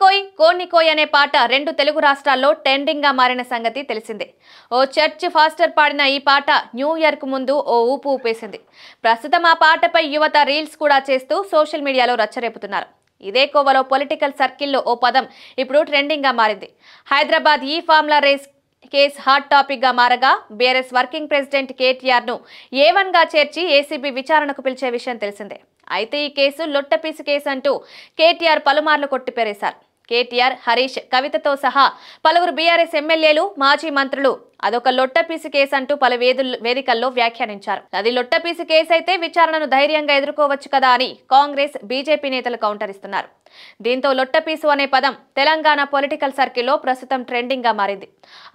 కోయ్ కోన్ని కోయ్ అనే పాట రెండు తెలుగు రాష్ట్రాల్లో ట్రెండింగ్ గా మారిన సంగతి తెలిసిందే. ఓ చర్చ్ ఫాస్టర్ పాడిన ఈ పాట న్యూ ఇయర్ కు ముందు ఓ ఊపు ఊపేసింది. ప్రస్తుతం ఆ పాటపై యువత రీల్స్ కూడా చేస్తూ సోషల్ మీడియాలో రచ్చరేపుతున్నారు. ఇదే కోవలో పొలిటికల్ సర్కిల్లో ఓ పదం ఇప్పుడు ట్రెండింగ్ గా మారింది. హైదరాబాద్ ఈ formula race case hot topic గా మారగా బీఆర్ఎస్ వర్కింగ్ ప్రెసిడెంట్ కేటీఆర్ ను A1 గా చేర్చి ఏసీబీ విచారణకు పిలిచే విషయం తెలిసిందే. అయితే ఈ కేసు లొట్టపీసు కేసు అంటూ కేటీఆర్ పలుమార్లు కొట్టిపేరేశారు. కేటీఆర్, హరీష్, కవితతో సహా పలువురు బీఆర్ఎస్ ఎమ్మెల్యేలు, మాజీ మంత్రులు అదొక లొట్టపీసు కేసు అంటూ పలు వేదికల్లో వ్యాఖ్యానించారు. అది లొట్టపీసు కేసు అయితే విచారణను ధైర్యంగా ఎదుర్కోవచ్చు కదా అని కాంగ్రెస్, బీజేపీ నేతలు కౌంటర్ ఇస్తున్నారు. దీంతో లొట్టపీసు అనే పదం తెలంగాణ పొలిటికల్ సర్కిల్లో ప్రస్తుతం ట్రెండింగ్ గా మారింది.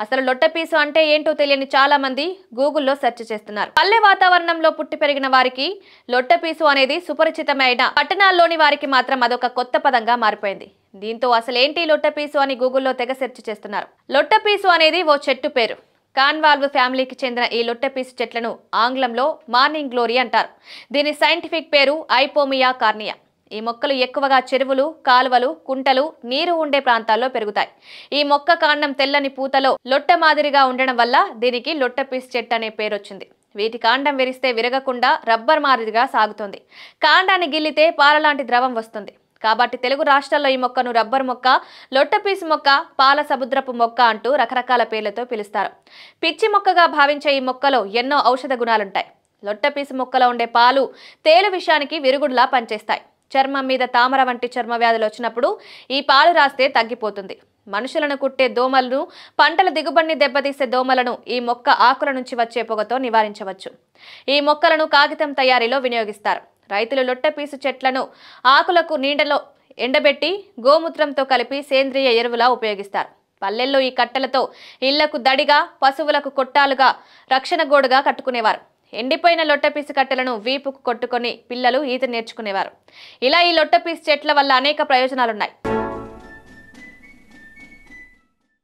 అసలు లొట్టపీసు అంటే ఏంటో తెలియని చాలా మంది గూగుల్లో సెర్చ్ చేస్తున్నారు. పల్లె వాతావరణంలో పుట్టి పెరిగిన వారికి లొట్టపీసు అనేది సుపరిచితమైన, పట్టణాల్లోని వారికి మాత్రం అదొక కొత్త పదంగా మారిపోయింది. దీంతో అసలేంటి లొట్టపీసు అని గూగుల్లో తెగ సెర్చ్ చేస్తున్నారు. లొట్టపీసు అనేది ఓ చెట్టు పేరు. కాన్వాల్వ్ ఫ్యామిలీకి చెందిన ఈ లొట్టపీసు చెట్లను ఆంగ్లంలో మార్నింగ్ గ్లోరీ అంటారు. దీని సైంటిఫిక్ పేరు ఐపోమియా కార్నియా. ఈ మొక్కలు ఎక్కువగా చెరువులు, కాలువలు, కుంటలు, నీరు ఉండే ప్రాంతాల్లో పెరుగుతాయి. ఈ మొక్క కాండం తెల్లని పూతలో లొట్ట మాదిరిగా ఉండడం వల్ల దీనికి లొట్టపీసు చెట్టు అనే పేరు వచ్చింది. వీటి కాండం విరిస్తే విరగకుండా రబ్బర్ మాదిరిగా సాగుతుంది. కాండాన్ని గిల్లితే పాలలాంటి ద్రవం వస్తుంది. కాబట్టి తెలుగు రాష్ట్రాల్లో ఈ మొక్కను రబ్బర్ మొక్క, లొట్టపీసు మొక్క, పాల సముద్రపు మొక్క అంటూ రకరకాల పేర్లతో పిలుస్తారు. పిచ్చి మొక్కగా భావించే ఈ మొక్కలో ఎన్నో ఔషధ గుణాలుంటాయి. లొట్టపీసు మొక్కలో ఉండే పాలు తేలు విషానికి విరుగుడులా పనిచేస్తాయి. చర్మం మీద తామర వంటి చర్మ వ్యాధులు వచ్చినప్పుడు ఈ పాలు రాస్తే తగ్గిపోతుంది. మనుషులను కుట్టే దోమలను, పంటల దిగుబడిని దెబ్బతీసే దోమలను ఈ మొక్క ఆకుల నుంచి వచ్చే పొగతో నివారించవచ్చు. ఈ మొక్కలను కాగితం తయారీలో వినియోగిస్తారు. రైతులు లొట్టపీసు చెట్లను ఆకులకు నీడలో ఎండబెట్టి గోమూత్రంతో కలిపి సేంద్రియ ఎరువులా ఉపయోగిస్తారు. పల్లెల్లో ఈ కట్టెలతో ఇళ్లకు దడిగా, పశువులకు కొట్టాలుగా, రక్షణ గోడుగా కట్టుకునేవారు. ఎండిపోయిన లొట్టపీసు కట్టెలను వీపుకు కొట్టుకొని పిల్లలు ఈత నేర్చుకునేవారు. ఇలా ఈ లొట్టపీసు చెట్ల వల్ల అనేక ప్రయోజనాలున్నాయి.